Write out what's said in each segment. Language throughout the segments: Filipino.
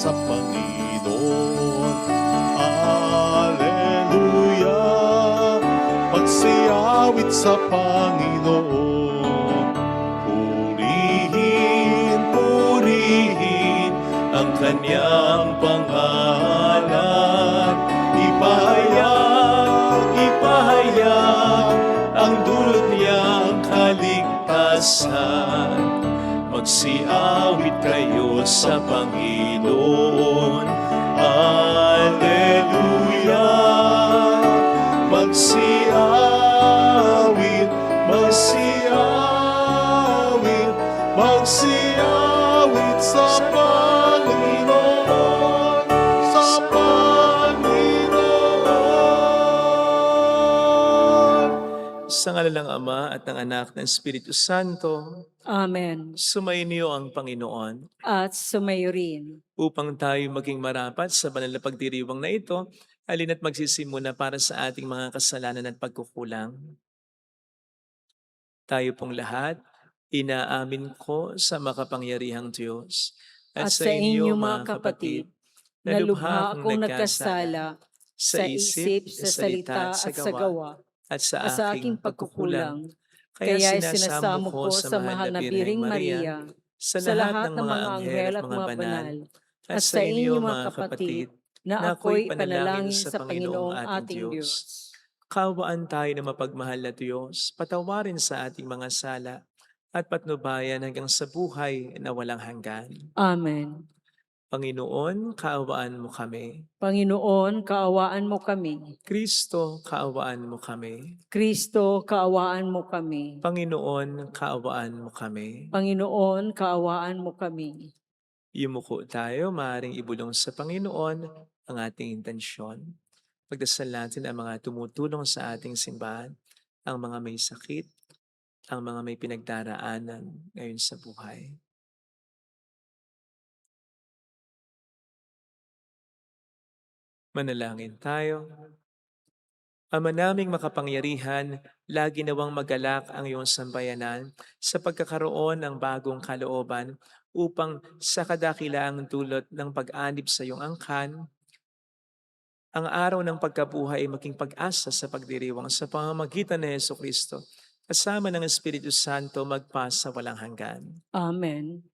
sa Panginoon. Hallelujah! Magsiyawit sa Panginoon. Purihin, purihin ang kanyang pangalan. Ipahayag, ipahayag ang dulot niyang kaligtasan. Magsiawit kayo sa Panginoon. Hallelujah! Magsiawit, magsiawit, magsiawit sa Panginoon, sa Panginoon. Sa ngalan ng Ama at ng Anak ng Espiritu Santo. Amen. Sumainyo ang Panginoon. At sumayo rin. Upang tayo maging marapat sa banal na pagdiriwang na ito, halina't magsisimula para sa ating mga kasalanan at pagkukulang. Tayo pong lahat, inaamin ko sa makapangyarihang Diyos At sa inyo mga kapatid, na lubha akong nagkasala sa isip, sa salita at sa gawa, at at sa aking pagkukulang. Kaya sinasamo ko sa mahal na Biring Maria, sa lahat ng mga anghel at mga banal, at sa inyo mga kapatid, na ako'y panalangin sa Panginoong ating Diyos. Kaawaan tayo na mapagmahal na Diyos, patawarin sa ating mga sala, at patnubayan hanggang sa buhay na walang hanggan. Amen. Panginoon, kaawaan mo kami. Panginoon, kaawaan mo kami. Kristo, kaawaan mo kami. Kristo, kaawaan mo kami. Panginoon, kaawaan mo kami. Panginoon, kaawaan mo kami. Yumuko tayo, maaaring ibulong sa Panginoon ang ating intensyon. Pagdasal natin ang mga tumutulong sa ating simbahan, ang mga may sakit, ang mga may pinagdaraanan ngayon sa buhay. Manalangin tayo. Ama naming makapangyarihan, lagi nawang magalak ang iyong sambayanan sa pagkakaroon ng bagong kalooban upang sa kadakilaang dulot ng pag-anib sa iyong angkan, ang araw ng pagkabuhay ay maging pag-asa sa pagdiriwang sa pamamagitan ni Jesucristo, kasama ng Espiritu Santo magpasa walang hanggan. Amen.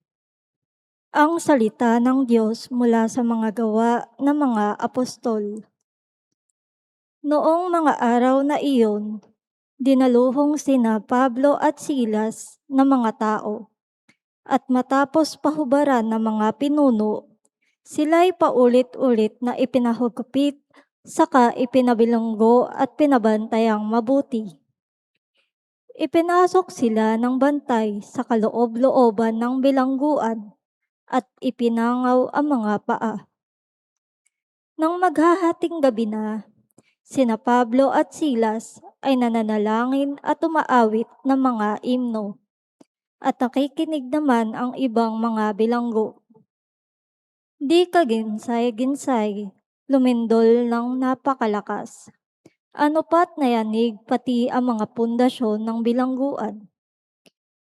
Ang salita ng Diyos mula sa mga gawa ng mga apostol. Noong mga araw na iyon, dinaluhong sina Pablo at Silas na mga tao. At matapos pahubaran ng mga pinuno, sila'y paulit-ulit na ipinahugupit, saka ipinabilanggo at pinabantayang mabuti. Ipinasok sila ng bantay sa kaloob-looban ng bilangguan at ipinangaw ang mga paa. Nang maghahating gabi na, sina Pablo at Silas ay nananalangin at umaawit ng mga imno, at nakikinig naman ang ibang mga bilanggo. Di kaginsay-ginsay, lumindol ng napakalakas. Ano pat nayanig pati ang mga pundasyon ng bilangguan.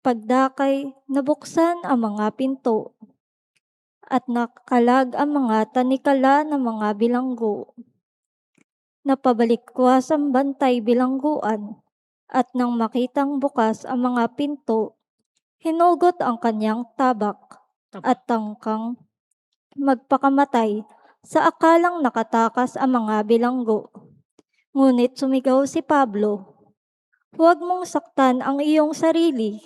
Pagdakay, nabuksan ang mga pinto, at nakalag ang mga tanikala ng mga bilanggo. Napabalikwas ang bantay bilangguan, at nang makitang bukas ang mga pinto, hinugot ang kanyang tabak at tangkang magpakamatay sa akalang nakatakas ang mga bilanggo. Ngunit sumigaw si Pablo, "Huwag mong saktan ang iyong sarili,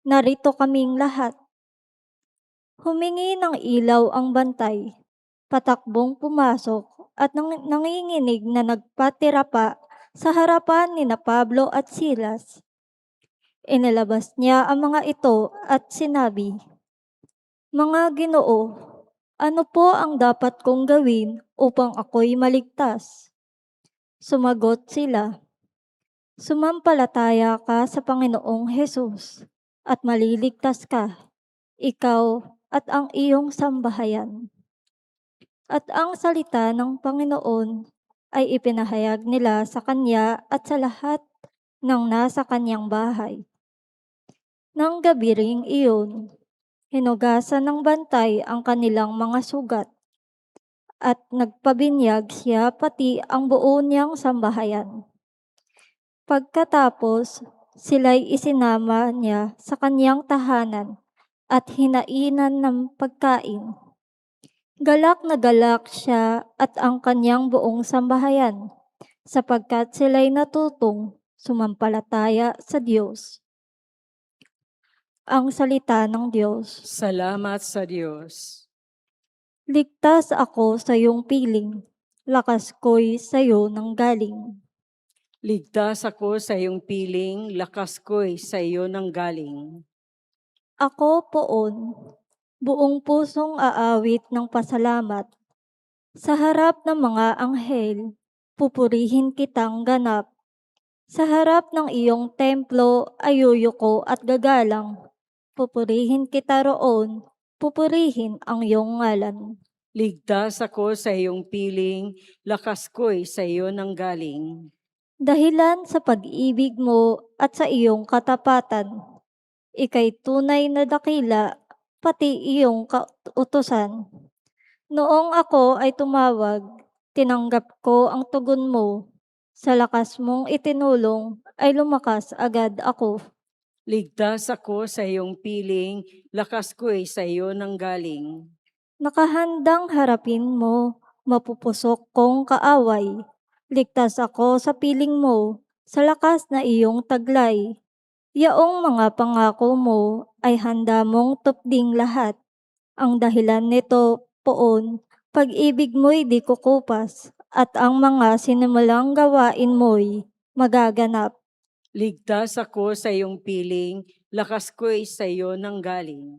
narito kaming lahat." Humingi ng ilaw ang bantay, patakbong pumasok at nanginginig na nagpatira pa sa harapan ni na Pablo at Silas. Inilabas niya ang mga ito at sinabi, "Mga Ginoo, ano po ang dapat kong gawin upang ako'y maligtas?" Sumagot sila, "Sumampalataya ka sa Panginoong Hesus at maliligtas ka, ikaw at ang iyong sambahayan." At ang salita ng Panginoon ay ipinahayag nila sa kanya at sa lahat ng nasa kanyang bahay. Nang gabi ring iyon, hinugasan ng bantay ang kanilang mga sugat at nagpabinyag siya pati ang buo niyang sambahayan. Pagkatapos, sila'y isinama niya sa kanyang tahanan at hinainan ng pagkain. Galak na galak siya at ang kanyang buong sambahayan, sapagkat sila'y natutong sumampalataya sa Diyos. Ang salita ng Diyos. Salamat sa Diyos. Ligtas ako sa iyong piling, lakas ko'y sa iyo nang galing. Ligtas ako sa iyong piling, lakas ko'y sa iyo nang galing. Ako poon, buong pusong aawit ng pasalamat. Sa harap ng mga anghel, pupurihin kitang ganap. Sa harap ng iyong templo, ayuyuko at gagalang. Pupurihin kita roon, pupurihin ang iyong ngalan. Ligtas ako sa iyong piling, lakas ko'y sa iyo nang galing. Dahilan sa pag-ibig mo at sa iyong katapatan, ika'y tunay na dakila, pati iyong kautusan. Noong ako ay tumawag, tinanggap ko ang tugon mo. Sa lakas mong itinulong, ay lumakas agad ako. Ligtas ako sa iyong piling, lakas ko'y sa iyo nang galing. Nakahandang harapin mo, mapupusok kong kaaway. Ligtas ako sa piling mo, sa lakas na iyong taglay. Yaong mga pangako mo ay handa mong tupding lahat. Ang dahilan nito, poon, pag-ibig mo'y di kukupas, at ang mga sinimulang gawain mo'y magaganap. Ligtas ako sa iyong piling, lakas ko'y sa iyo nang galing.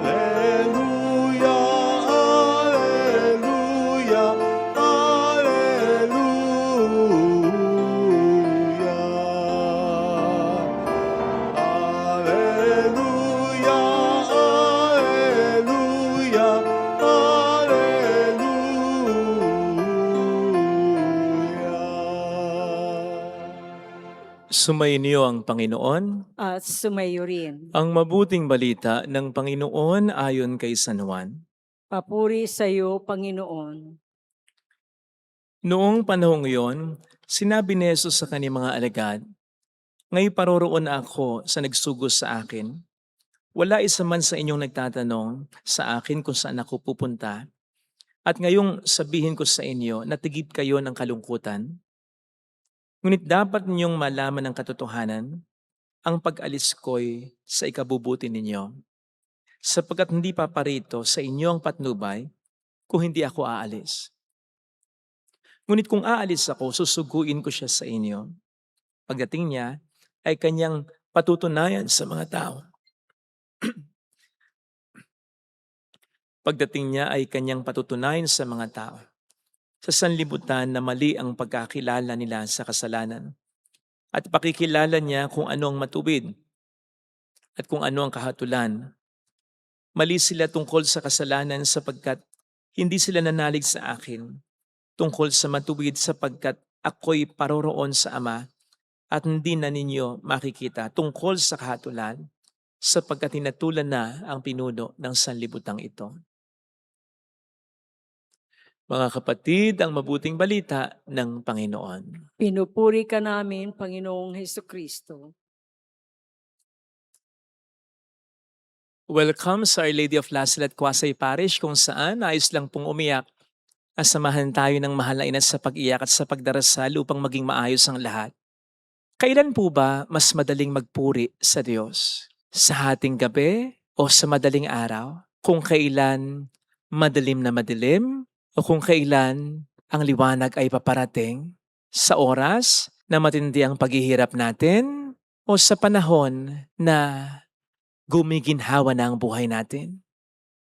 Alleluia, alleluia, alleluia. Alleluia, alleluia, alleluia. Sumainyo ang Panginoon. At sumayo rin. Ang mabuting balita ng Panginoon ayon kay San Juan. Papuri sa iyo, Panginoon. Noong panahong iyon, sinabi ni Jesus sa kanyang mga alagad, "Ngay paroroon ako sa nagsugos sa akin. Wala isa man sa inyong nagtatanong sa akin kung saan ako pupunta. At ngayong sabihin ko sa inyo na tigib kayo ng kalungkutan. Ngunit dapat ninyong malaman ang katotohanan, ang pag-alis ko'y sa ikabubuti ninyo. Sapagkat hindi paparito sa inyo ang patnubay kung hindi ako aalis. Ngunit kung aalis ako, susuguin ko siya sa inyo. Pagdating niya ay kanyang patutunayan sa mga tao. Pagdating niya ay kanyang patutunayan sa mga tao. Sa sanlibutan na mali ang pagkakilala nila sa kasalanan. At pakikilala niya kung ano ang matuwid at kung ano ang kahatulan. Mali sila tungkol sa kasalanan sapagkat hindi sila nanalig sa akin. Tungkol sa matuwid sapagkat ako'y paroroon sa Ama at hindi na ninyo makikita. Tungkol sa kahatulan sapagkat hinatulan na ang pinuno ng sanlibutang ito. Mga kapatid, ang mabuting balita ng Panginoon. Pinupuri ka namin, Panginoong Hesukristo. Welcome sa Our Lady of Lasalle at Quasay Parish kung saan ayos lang pong umiyak. Asamahan tayo ng mahal na ina sa pag-iyak at sa pagdarasal upang maging maayos ang lahat. Kailan po ba mas madaling magpuri sa Diyos? Sa hating gabi o sa madaling araw? Kung kailan madilim na madilim o kung kailan ang liwanag ay paparating? Sa oras na matindi ang paghihirap natin o sa panahon na gumiginhawa na ang buhay natin?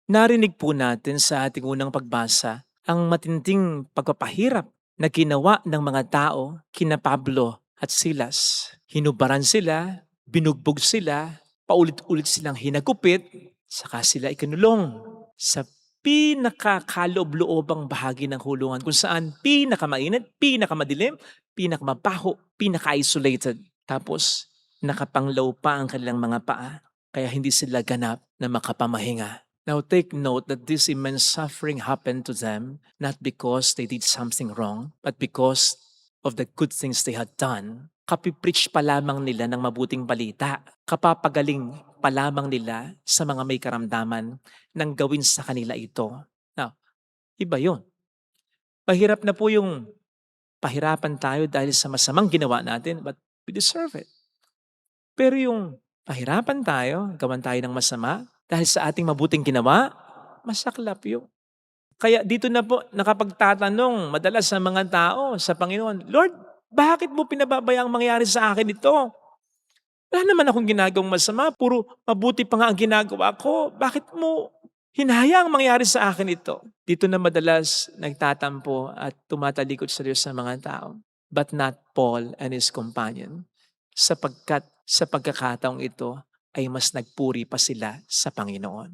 Narinig po natin sa ating unang pagbasa ang matinding pagpapahirap na ginawa ng mga tao kina Pablo at Silas. Hinubaran sila, binugbog sila, paulit-ulit silang hinagupit, saka sila ikinulong sa pinakakaloob-loobang bahagi ng kulungan kung saan pinakamainit, pinakamadilim, pinakamabaho, pinaka-isolated. Tapos nakapanglaw pa ang kanilang mga paa, kaya hindi sila ganap na makapamahinga. Now take note that this immense suffering happened to them not because they did something wrong, but because of the good things they had done. Kapipreach pa lamang nila ng mabuting balita. Kapapagaling pa lamang nila sa mga may karamdaman nang gawin sa kanila ito. Now, iba yun. Mahirap na po yung pahirapan tayo dahil sa masamang ginawa natin, but we deserve it. Pero yung pahirapan tayo, gawan tayo ng masama, dahil sa ating mabuting ginawa, masaklap yun. Kaya dito na po nakapagtatanong madalas sa mga tao sa Panginoon, Lord, bakit mo pinababayang mangyari sa akin ito? Wala naman akong ginagawang masama, puro mabuti pa nga ang ginagawa ko. Bakit mo hinahayang mangyari sa akin ito? Dito na madalas nagtatampo at tumatalikod sa Diyos sa mga tao. But not Paul and his companion. Sapagkat sa pagkakataong ito ay mas nagpuri pa sila sa Panginoon.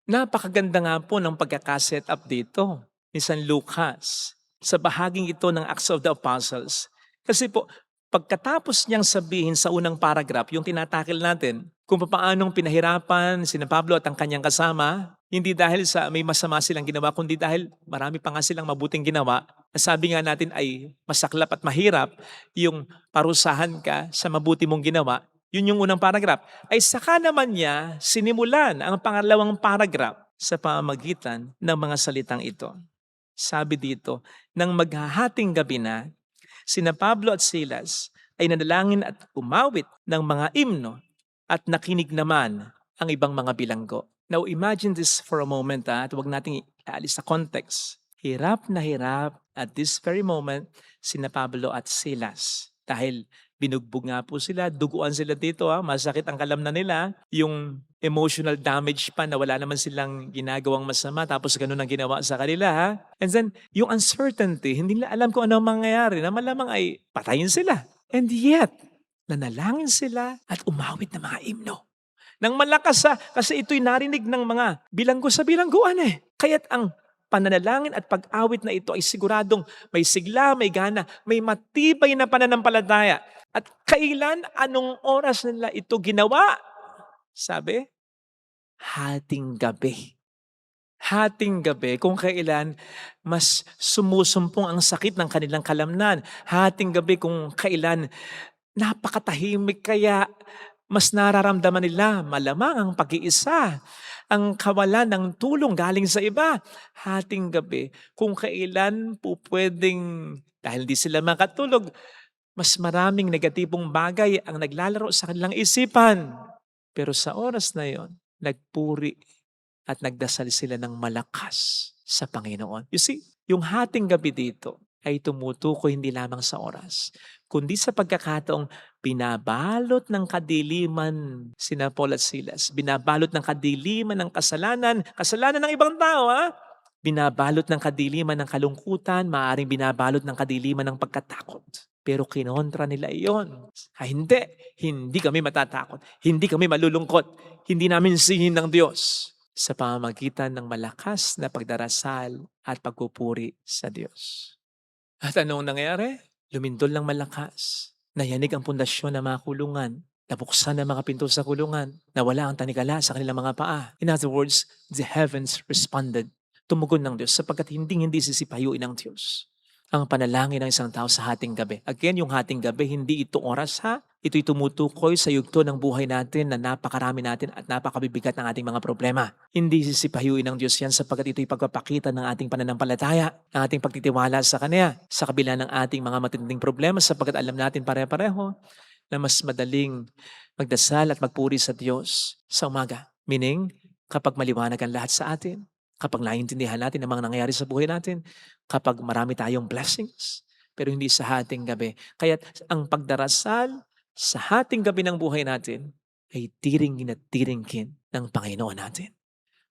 Napakaganda nga po ng pagkakaset up dito ni San Lucas sa bahaging ito ng Acts of the Apostles. Kasi po, pagkatapos niyang sabihin sa unang paragraph, yung tinatakil natin, kung paanong pinahirapan sina Pablo at ang kanyang kasama, hindi dahil sa may masama silang ginawa, kundi dahil marami pa nga silang mabuting ginawa. Sabi nga natin ay masaklap at mahirap yung parusahan ka sa mabuti mong ginawa. Yun yung unang paragraph. Ay saka naman niya sinimulan ang pangalawang paragraph sa pamamagitan ng mga salitang ito. Sabi dito, nang maghahating gabi na, sina Pablo at Silas ay nanalangin at umawit ng mga imno at nakinig naman ang ibang mga bilanggo. Now imagine this for a moment at huwag nating ialis sa context. Hirap na hirap at this very moment sina Pablo at Silas. Dahil binugbog nga po sila, duguan sila dito, masakit ang kalamnan nila. Yung emotional damage pa na wala naman silang ginagawang masama tapos ganun ang ginawa sa kanila. And then yung uncertainty, hindi nila alam kung ano ang mangyayari na malamang ay patayin sila. And yet, nanalangin sila at umawit ng mga imno. Nang malakas kasi ito'y narinig ng mga bilanggo sa bilangguan Kaya't ang pananalangin at pag-awit na ito ay siguradong may sigla, may gana, may matibay na pananampalataya. At kailan, anong oras nila ito ginawa? Sabi, hating gabi. Hating gabi kung kailan mas sumusumpong ang sakit ng kanilang kalamnan. Hating gabi kung kailan napakatahimik kaya mas nararamdaman nila malamang ang pag-iisa, ang kawalan ng tulong galing sa iba. Hating gabi kung kailan po pwedeng, dahil di sila makatulog, mas maraming negatibong bagay ang naglalaro sa kanilang isipan. Pero sa oras na yon, nagpuri at nagdasal sila ng malakas sa Panginoon. You see, yung hating gabi dito ay tumutukoy hindi lamang sa oras, kundi sa pagkakataong binabalot ng kadiliman sina Paul at Silas. Binabalot ng kadiliman ng kasalanan ng ibang tao Binabalot ng kadiliman ng kalungkutan, maaaring binabalot ng kadiliman ng pagkatakot. Pero kinontra nila iyon. Hindi kami matatakot. Hindi kami malulungkot. Hindi namin singin ng Diyos sa pamamagitan ng malakas na pagdarasal at pagpupuri sa Diyos. At anong nangyari? Lumindol ng malakas. Nayanig ang pundasyon ng mga kulungan. Nabuksan ang mga pinto sa kulungan. Nawala ang tanikala sa kanilang mga paa. In other words, the heavens responded. Tumugon ng Diyos sapagkat hindi sisipayuin ng Diyos ang panalangin ng isang tao sa hating gabi. Again, yung hating gabi, hindi ito oras Ito'y tumutukoy sa yugto ng buhay natin na napakarami natin at napakabibigat ng ating mga problema. Hindi sisipayuin ng Diyos yan sapagkat ito'y pagpapakita ng ating pananampalataya, ng ating pagtitiwala sa Kanya, sa kabila ng ating mga matinding problema sapagkat alam natin pare-pareho na mas madaling magdasal at magpuri sa Diyos sa umaga. Meaning, kapag maliwanag ang lahat sa atin, kapag naiintindihan natin ang mga nangyayari sa buhay natin, kapag marami tayong blessings, pero hindi sa hating gabi. Kaya ang pagdarasal sa hating gabi ng buhay natin ay tiringin at tiringkin ng Panginoon natin.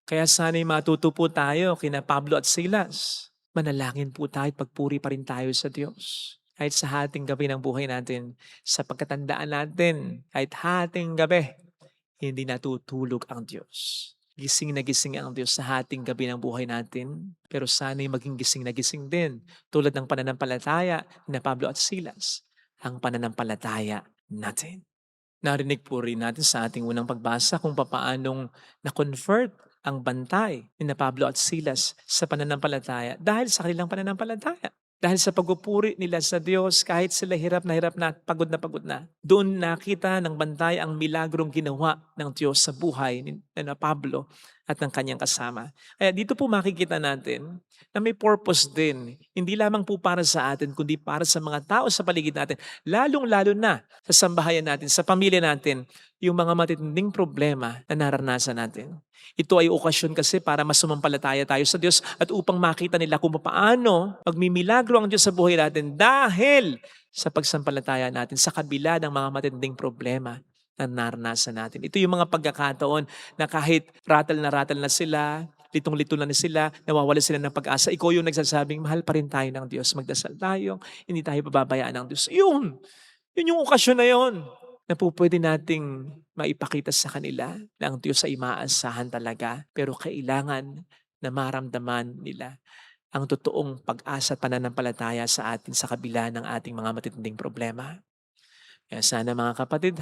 Kaya sana'y matuto po tayo kina Pablo at Silas. Manalangin po tayo at pagpuri pa rin tayo sa Diyos. Kahit sa hating gabi ng buhay natin, sa pagkatandaan natin, kahit hating gabi, hindi natutulog ang Diyos. Gising na gising ang Diyos sa hating gabi ng buhay natin. Pero sana'y maging gising na gising din. Tulad ng pananampalataya ni Pablo at Silas. Ang pananampalataya natin. Narinig po rin natin sa ating unang pagbasa kung papaanong na-convert ang bantay ni na Pablo at Silas sa pananampalataya dahil sa kanilang pananampalataya. Dahil sa pagpupuri nila sa Diyos, kahit sila hirap na at pagod na, doon nakita ng bantay ang milagrong ginawa ng Diyos sa buhay ni na Pablo at ng kanyang kasama. Kaya dito po makikita natin na may purpose din. Hindi lamang po para sa atin, kundi para sa mga tao sa paligid natin. Lalong-lalo na sa sambahayan natin, sa pamilya natin, yung mga matitinding problema na naranasan natin. Ito ay okasyon kasi para mas sumampalataya tayo sa Diyos at upang makita nila kung paano magmimilagro ang Diyos sa buhay natin dahil sa pagsampalataya natin sa kabila ng mga matinding problema na naranasan natin. Ito yung mga pagkakataon na kahit ratal na sila, litong-lito na sila, nawawala sila ng pag-asa. Ikaw yung nagsasabing, mahal pa rin tayo ng Diyos. Magdasal tayo, hindi tayo pababayaan ng Diyos. Yun yung okasyon na yun na po pwede nating maipakita sa kanila na ang Diyos ay maaasahan talaga. Pero kailangan na maramdaman nila ang totoong pag-asa at pananampalataya sa atin sa kabila ng ating mga matitinding problema. Kaya sana mga kapatid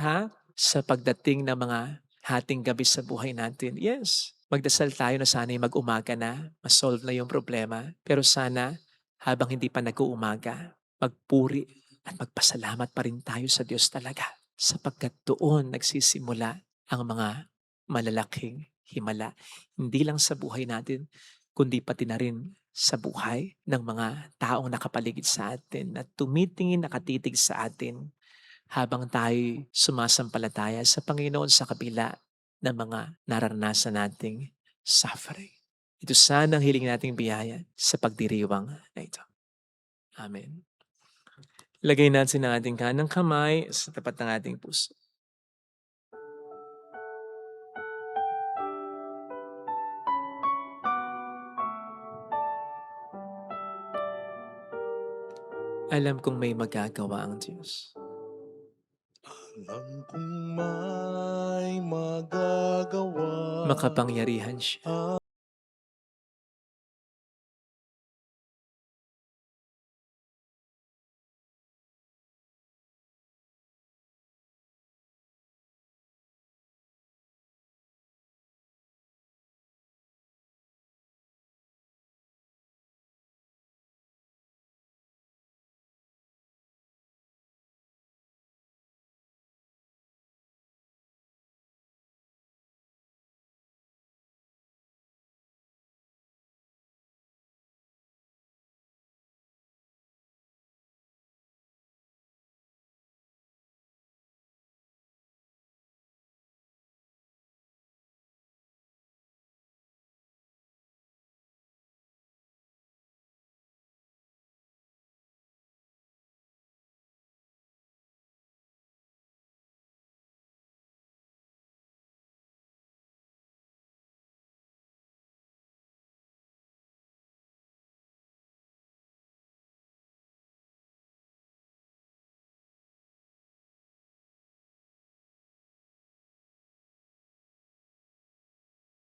sa pagdating ng mga hating gabi sa buhay natin, yes, magdasal tayo na sana'y mag-umaga na, ma-solve na yung problema. Pero sana, habang hindi pa nag-uumaga, magpuri at magpasalamat pa rin tayo sa Diyos talaga. Sapagkat doon nagsisimula ang mga malalaking himala. Hindi lang sa buhay natin, kundi pati na rin sa buhay ng mga taong nakapaligid sa atin at tumitingin, nakatitig sa atin habang tayo sumasampalataya sa Panginoon sa kabila ng mga nararanasan nating suffering. Ito sana ang hiling nating biyaya sa pagdiriwang na ito. Amen. Lagay natin ang ating kanang kamay sa tapat ng ating puso. Alam kong may magagawa ang Diyos. Alam kong may magagawa. Makapangyarihan siya.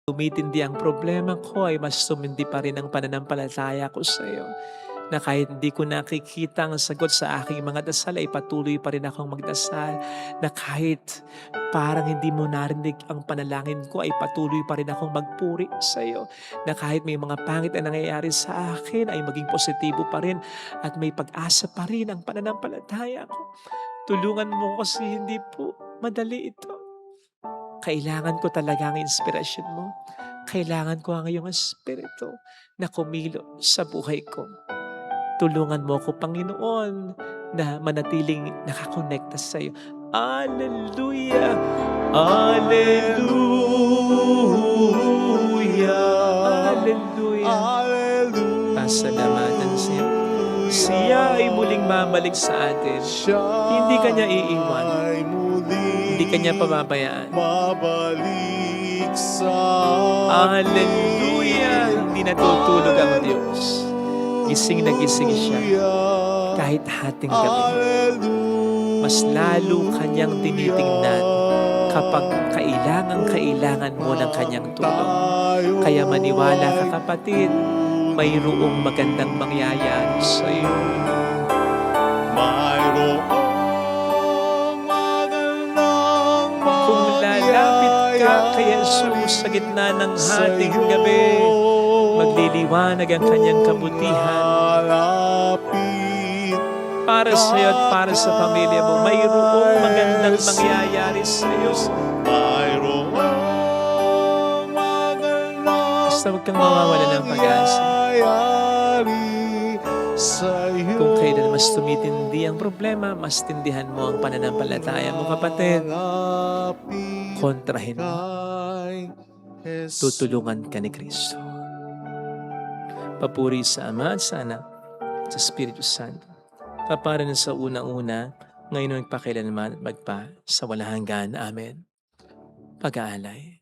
Tumitindi ang problema ko ay mas tumindi pa rin ang pananampalataya ko sa iyo. Na kahit hindi ko nakikita ang sagot sa aking mga dasal ay patuloy pa rin akong magdasal. Na kahit parang hindi mo narinig ang panalangin ko ay patuloy pa rin akong magpuri sa iyo. Na kahit may mga pangit na nangyayari sa akin ay maging positibo pa rin at may pag-asa pa rin ang pananampalataya ko. Tulungan mo kasi hindi po madali ito. Kailangan ko talaga ang inspirasyon mo. Kailangan ko ang iyong espiritu na kumilo sa buhay ko. Tulungan mo ako, Panginoon, na manatiling nakakonekta sa iyo. Hallelujah! Hallelujah! Hallelujah! Hallelujah. Pasalamatan siya. Siya ay muling mamalik sa atin. Hindi kanya iiwan. Hindi kanya pababayaan. Mabalik sa Hallelujah! Hindi natutulog ang Diyos. Gising na gising siya. Kahit hating gabi. Mas lalo kanyang tinitingnan kapag kailangan mo ng kanyang tulong. Kaya maniwala ka, kapatid, mayroong magandang mangyayari sa iyo. Mayroong Jesus, sa gitna ng hating gabi, magliliwanag ang kanyang kabutihan Malapit para sa iyo at para sa pamilya mo. Mayroong magandang mangyayari sa iyo. mayroong magandang Basta huwag kang mawawala ng pag-asa. mangyayari sa'yo. Kung kailan mas tumitindi ang problema, mas tindihan mo ang pananampalataya mo, kapatid. Malapit Kontrahin mo. kay Jesus. Tutulungan ka ni Kristo. Papuri sa Ama at sa Anak at sa Espiritu Santo. Kapara na sa unang-una, ngayon magpakailanman at magpa sa walang hanggan. Amen. Pag-aalay.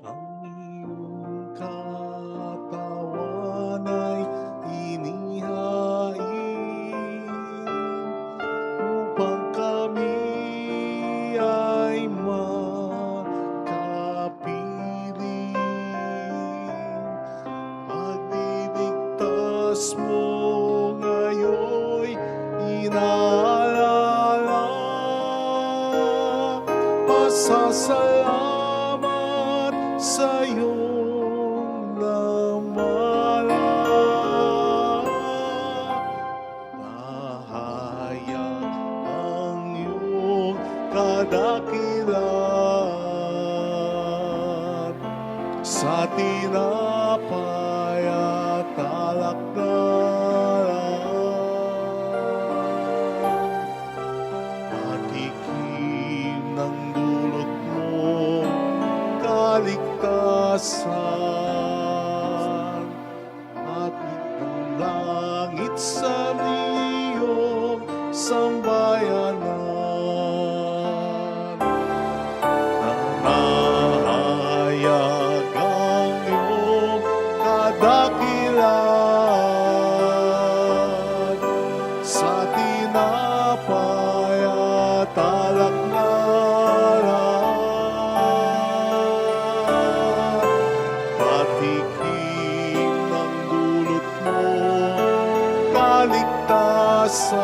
Ang iyong katawan ay inihain upang kami ay makapiling. Pagdidigtas mo ngayon'y inaalala. Pasasalamat sa iyong lamala. Mahayag ang iyong kadakilan sa tinapay at alak na patikim ng dulot mo kaligtasan at ng langit sa iyong sambayanan. Nahayag ang iyong kadakilan sa tinapay at alak na patikim ng dulot mo kaligtasan,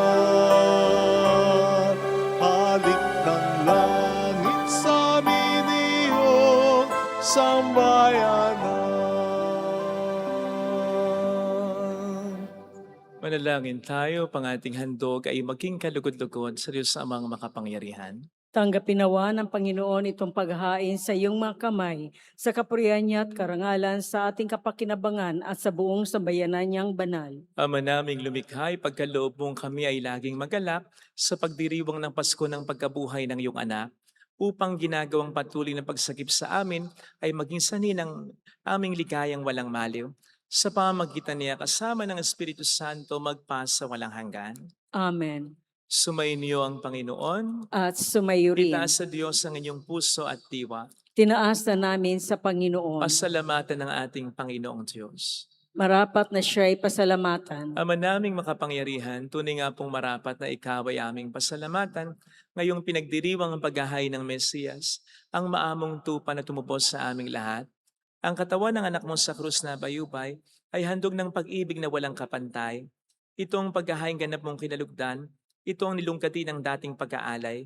halik ng langit sa miniyong sambayanan. Manalangin tayo, pang ating handog ay maging kalugod-lugod sa Diyos Amang makapangyarihan. Tanggapin nawa ng Panginoon itong paghahain sa iyong mga kamay, sa kapurihan niya at karangalan sa ating kapakinabangan at sa buong sambayanan niyang banal. Ama naming lumikha, pagkaloob mong kami ay laging magalak sa pagdiriwang ng Pasko ng pagkabuhay ng iyong anak, upang ginagawang patuloy na pagsakip sa amin ay maging sanhi ng aming ligayang walang maliw. Sa pamamagitan niya kasama ng Espiritu Santo magpa sa walang hanggan. Amen. Sumainyo ang Panginoon. At sumayo rin. Itaas sa Diyos ang inyong puso at diwa. Tinaas na namin sa Panginoon. Pasalamatan ng ating Panginoong Diyos. Marapat na siya'y pasalamatan. Ama naming makapangyarihan, tunay nga pong marapat na ikaw ay aming pasalamatan ngayong pinagdiriwang ang paghahain ng Mesiyas, ang maamong tupa na tumupos sa aming lahat. Ang katawan ng anak mo sa krus na bayubay ay handog ng pag-ibig na walang kapantay. Itong paghahain ganap mong kinalugdan, ito ang nilungkati ng dating pag-aalay.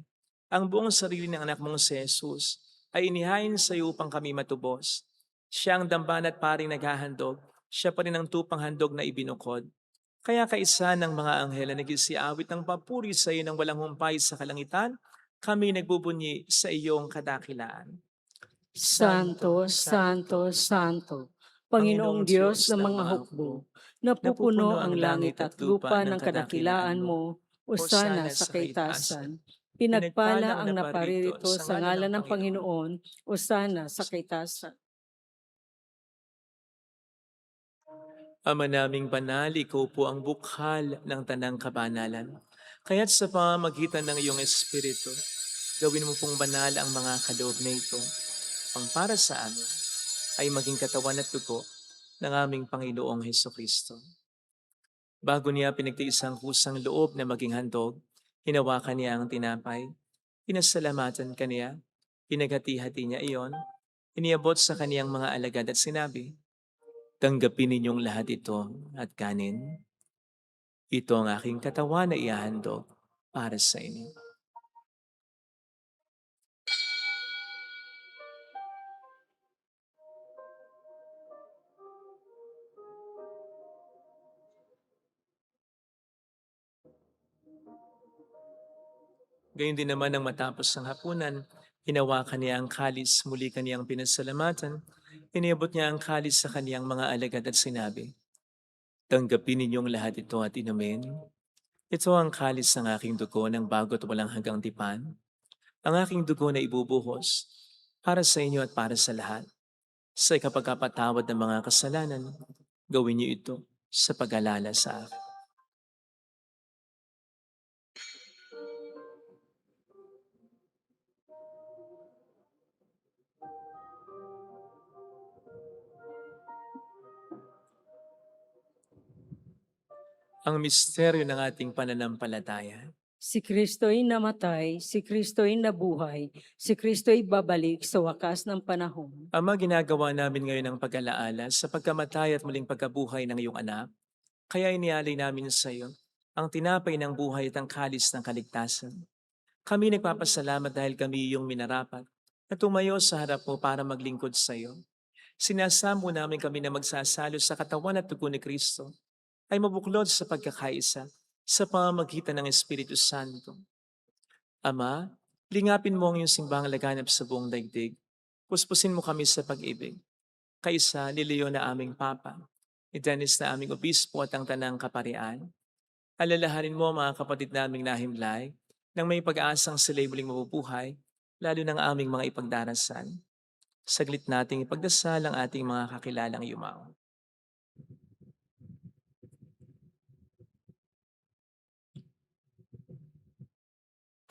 Ang buong sarili ng anak mong si Jesus ay inihain sa iyo upang kami matubos. Siya ang damban at paring naghahandog, siya pa rin ang tupang handog na ibinukod. Kaya kaisa ng mga anghel na nagsiawit ng papuri sa iyo ng walang humpay sa kalangitan, kami nagbubunyi sa iyong kadakilaan. Santo, Santo, Santo, Panginoong Diyos ng mga hukbo, napupuno ang langit at lupa ng kadakilaan mo, usana sa kaitasan. Pinagpala ang naparirito sa ngalan ng Panginoon, usana sa kaitasan. Ama naming banal, ikaw po ang bukhal ng tanang kabanalan. Kaya't sa pamamagitan ng iyong Espiritu, gawin mo pong banal ang mga kaloob na ito, pang para sa amin ay maging katawan at dugo ng aming Panginoong Hesukristo. Bago niya pinagtiis ang kusang loob na maging handog, hinawakan niya ang tinapay, pinasalamatan kaniya, pinaghati-hati niya iyon, iniabot sa kaniyang mga alagad at sinabi, Tanggapin ninyong lahat ito at kanin. Ito ang aking katawan na ihahandog para sa inyo. Gayun din naman nang matapos ang hapunan, hinawakan niya ang kalis, muli kaniyang pinasalamatan, iniabot niya ang kalis sa kaniyang mga alagad at sinabi, tanggapin ninyong lahat ito at inumin. Ito ang kalis ng aking dugo ng bago't walang hanggang tipan, ang aking dugo na ibubuhos para sa inyo at para sa lahat. Sa ikapagkapatawad ng mga kasalanan, gawin niyo ito sa pag-alala sa akin. Ang misteryo ng ating pananampalataya. Si Kristo'y namatay, si Kristo'y nabuhay, si Kristo'y babalik sa wakas ng panahon. Ama, ginagawa namin ngayon ang pag-alaala sa pagkamatay at muling pagkabuhay ng iyong anak. Kaya inialay namin sa iyo ang tinapay ng buhay at ang kalis ng kaligtasan. Kami nagpapasalamat dahil kami iyong minarapat na tumayo sa harap mo para maglingkod sa iyo. Sinasamo namin kami na magsasalo sa katawan at dugo ni Kristo ay mabuklod sa pagkakaisa sa pamamagitan ng Espiritu Santo. Ama, lingapin mo ang iyong simbang laganap sa buong daigdig. Puspusin mo kami sa pag-ibig. Kaisa ni Leo na aming Papa, ni Dennis na aming Obispo at ang Tanang Kaparian. Alalahanin mo mga kapatid naming nahimlay nang may pag-aasang sila'y muling mabubuhay, lalo ng aming mga ipagdarasal. Saglit nating ipagdasal ang ating mga kakilalang yumao.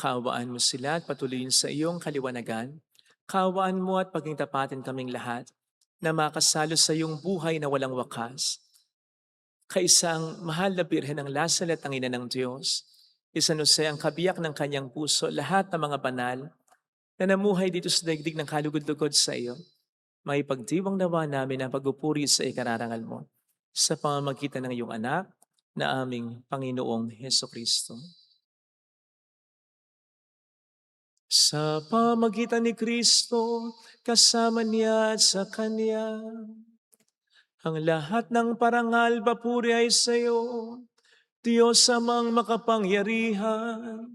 Kaawaan mo sila at patuloyin sa iyong kaliwanagan. Kaawaan mo at paging tapatin kaming lahat na makasalo sa iyong buhay na walang wakas. Kaisang mahal na birhen ng Lasal at ang Ina ng Diyos, San Jose ang kabiyak ng kanyang puso, lahat ng mga banal na namuhay dito sa daigdig ng kalugod-lugod sa iyo. May pagdiwang nawa namin ang pagpupuri sa ikararangal mo sa pamamagitan ng iyong anak na aming Panginoong Hesukristo. Sa pamagitan ni Kristo, kasama niya at sa Kanya, ang lahat ng parangal papuri ay sa iyo, Diyos amang makapangyarihan,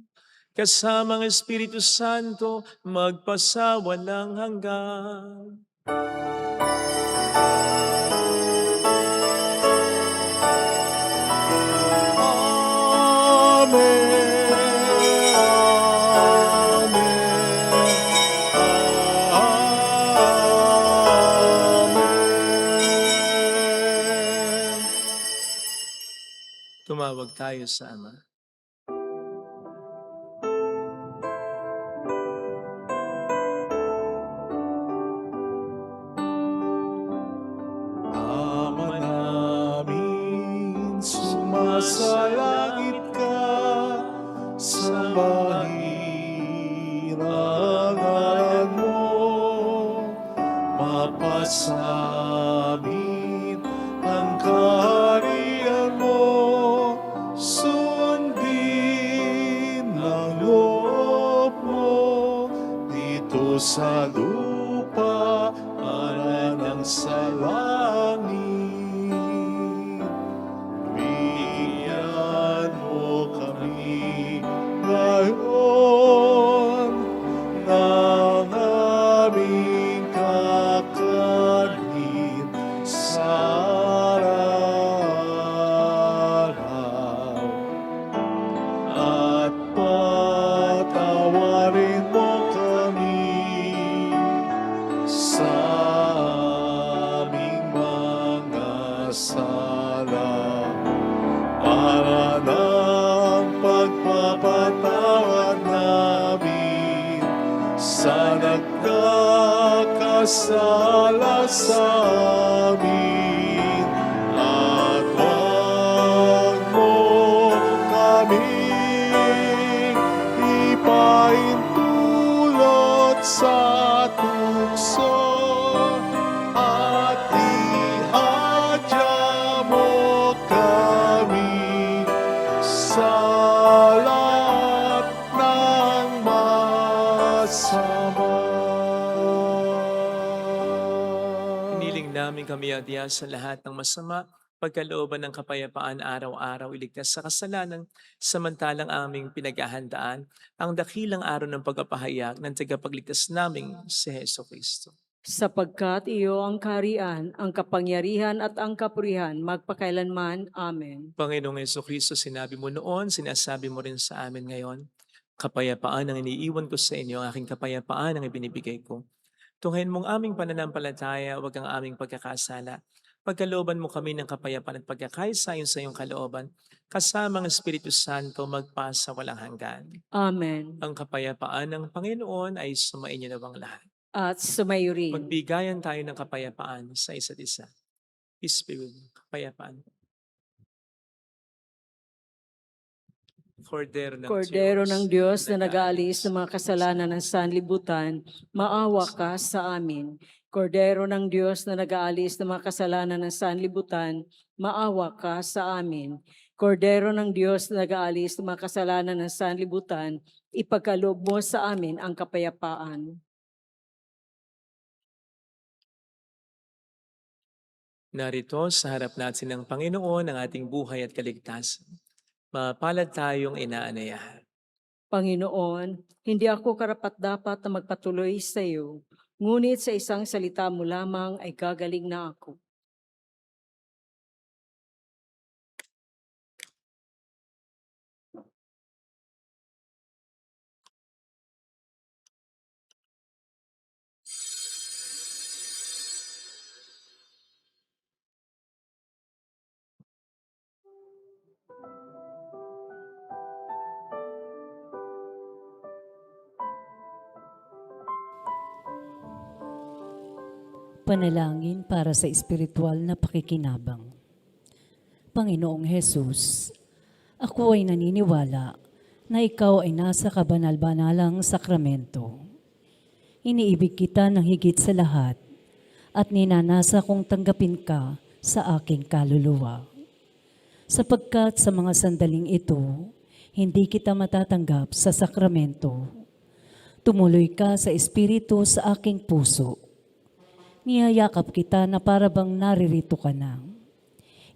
kasama ang Espiritu Santo, magpasawalang hanggan. Tumawag tayo sa Ama. Ama namin, sumasalangit ka, sambahin ang ngalan mo, mapasamin ang kaharian mo, sundin ang loob mo, dito sa lupa para ng sa langit. Bigyan mo kami ngayon ng aming kakanin sa araw-araw. At patawarin mo kami sa aming mga sala, para ng pagpapatawad namin sa nagkakasala sa amin. At huwag mo kaming ipaintulot sa tukso, at namin kami adya sa lahat ng masama, pagkalooban ng kapayapaan araw-araw, iligtas sa kasalanan, samantalang aming pinaghahandaan ang dakilang araw ng pagpapahayag ng tagapagligtas naming si Heso Kristo. Sapagkat iyo ang kaharian, ang kapangyarihan at ang kapurihan magpakailanman. Amen. Panginoong Heso Kristo, sinabi mo noon, sinasabi mo rin sa amin ngayon, kapayapaan ang iniiwan ko sa inyo, ang aking kapayapaan ang ibinibigay ko. Tunghayin mong aming pananampalataya, huwag ang aming pagkakasala. Pagkalooban mo kami ng kapayapaan at pagkakaisa sa iyong kalooban, kasama ang Espiritu Santo magpasa walang hanggan. Amen. Ang kapayapaan ng Panginoon ay sumainyo nawang lahat. At sumayo rin. Magbigayan tayo ng kapayapaan sa isa't isa. Peace be with you. Kapayapaan. Kordero ng Diyos na nag-aalis ng mga kasalanan ng sanlibutan, maawa ka sa amin. Kordero ng Diyos na nag-aalis ng mga kasalanan ng sanlibutan, maawa ka sa amin. Kordero ng Diyos na nag-aalis ng mga kasalanan ng sanlibutan, ipagkaloob mo sa amin ang kapayapaan. Narito sa harap natin ng Panginoon ang ating buhay at kaligtasan. Mapalad tayong inaanayahan. Panginoon, hindi ako karapat-dapat na magpatuloy sa iyo, ngunit sa isang salita mo lamang ay gagaling na ako. Panalangin para sa espiritual na pakikinabang. Panginoong Hesus, ako ay naniniwala na ikaw ay nasa kabanal-banalang sakramento. Iniibig kita ng higit sa lahat at ninanasa kong tanggapin ka sa aking kaluluwa. Sapagkat sa mga sandaling ito, hindi kita matatanggap sa sakramento. Tumuloy ka sa espiritu sa aking puso. Niyayakap kita na para bang naririto ka na.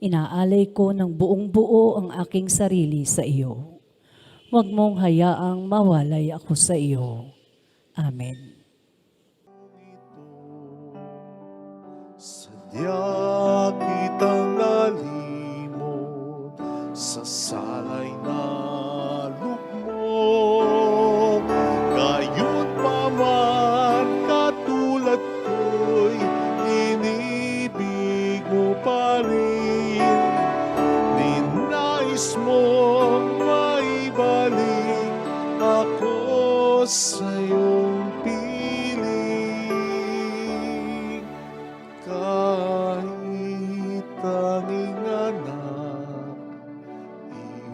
Inaalay ko ng buong buo ang aking sarili sa iyo. Huwag mong hayaang mawalay ako sa iyo. Amen. Sadya kitang nalimot sa salay na lugmok. Gayon pa man katulad ko'y inibig mo pa rin. Ninais mong maibalik ako sa iyong piling. Kahit tanging anak,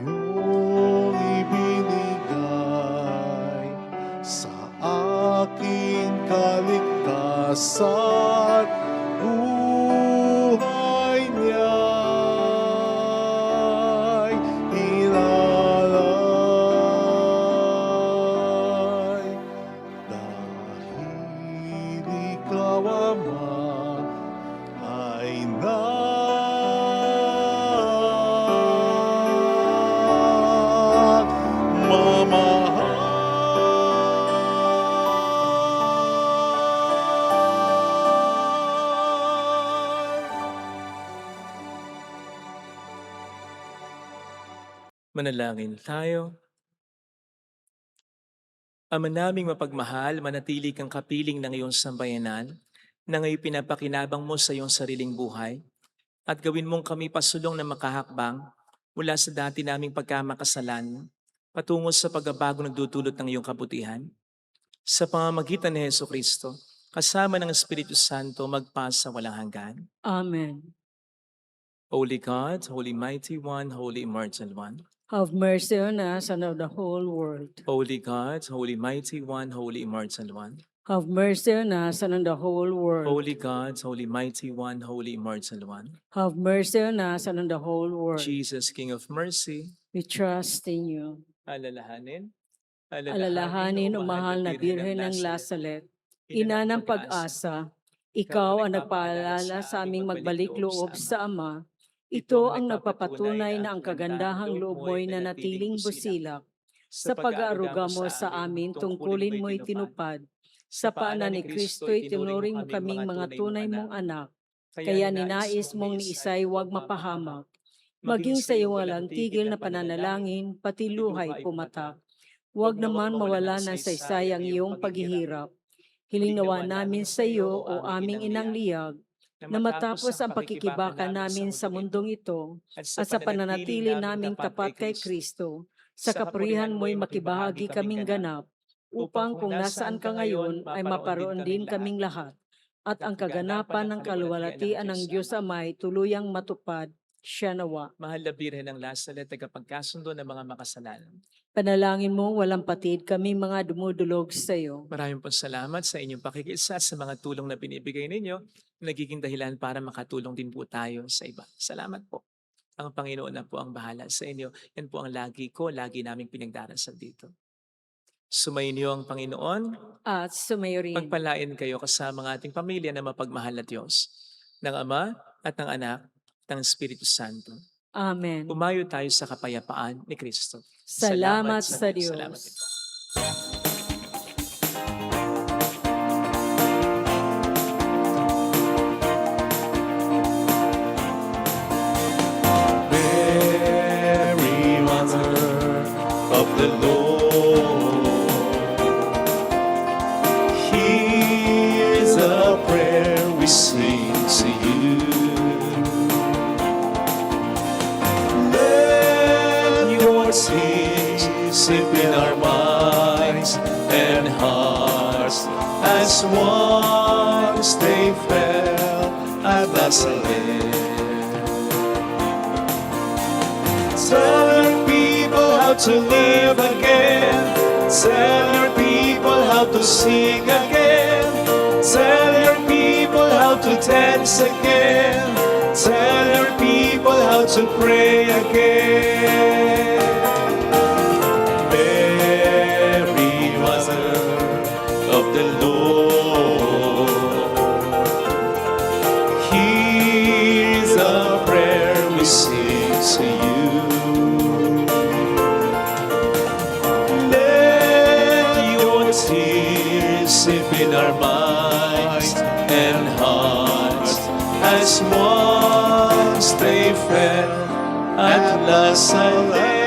iyong ibinigay sa aking kaligtasan, buhay niya'y inalay. Dahil ikaw, Ama, ay Manalangin tayo. Ama naming mapagmahal, manatili kang kapiling ng iyong sambayanan na ngayon pinapakinabang mo sa iyong sariling buhay at gawin mong kami pasulong na makahakbang mula sa dati naming pagkamakasalan patungo sa pagbabago nagdudulot ng iyong kabutihan. Sa pamamagitan ni Heso Kristo, kasama ng Espiritu Santo, magpasa walang hanggan. Amen. Holy God, Holy Mighty One, Holy Immortal One. Have mercy on us and of the whole world. Holy God, Holy Mighty One, Holy Immortal One. Have mercy on us and on the whole world. Holy God, Holy Mighty One, Holy Immortal One. Have mercy on us and on the whole world. Jesus, King of Mercy, We trust in you. alalahanin, Alalahanin o mahal na Birhen ng Lasalet, ina ng pag-asa, Ikaw ang nagpaalala sa aming magbalik loob sa Ama. Ito ang nagpapatunay na ang kagandahang loob mo'y nanatiling busilak. Sa pag-aaruga mo sa amin, tungkulin mo'y tinupad. Sa paanan ni Kristo'y tinuring mo kaming mga tunay mong anak. Kaya ninais mong ni Isay huwag mapahamak. Maging sa iyong walang tigil na pananalangin, pati luhay pumatak. Huwag naman mawala ng saysay ang iyong paghihirap. Hiling nawa namin sa iyo, o aming inang liyag, na matapos ang pakikibaka namin sa mundong ito, at sa pananatili naming tapat kay Kristo, sa kapurihan mo'y makibahagi kaming ganap, upang kung nasaan ka ngayon ay maparoon din kaming lahat, at ang kaganapan ng kaluwalhatian ng Diyos Amay tuluyang matupad, siya nawa. Mahal na Birhen ng Lasal at tagapagkasundo ng mga makasalanan. Panalangin mo walang patid kami mga dumudulog sa iyo. Maraming po salamat sa inyong pakikiisa at sa mga tulong na binibigay ninyo, nagiging dahilan para makatulong din po tayo sa iba. Salamat po. Ang Panginoon na po ang bahala sa inyo. Yan po ang lagi naming pinagdarasal dito. Sumainyo ang Panginoon. At sumayo rin. Pagpalain kayo kasama ng ating pamilya na mapagmahal na Diyos, ng Ama at ng Anak at ng Espiritu Santo. Amen. Umayo tayo sa kapayapaan ni Kristo. Salamat sa Diyos. Salamat din po. Mary, Mother of the Lord, here's a prayer we sing to you. Let your tears sip in our minds and hearts as once they fell at Bethlehem. Tell your people how to live again. Tell your people how to sing again. Tell your people how to dance again. Tell your people how to pray again. Mary, Mother of the Lord, here's a prayer we sing to you. Tears sip in our minds and hearts as once they fell at Lazarus.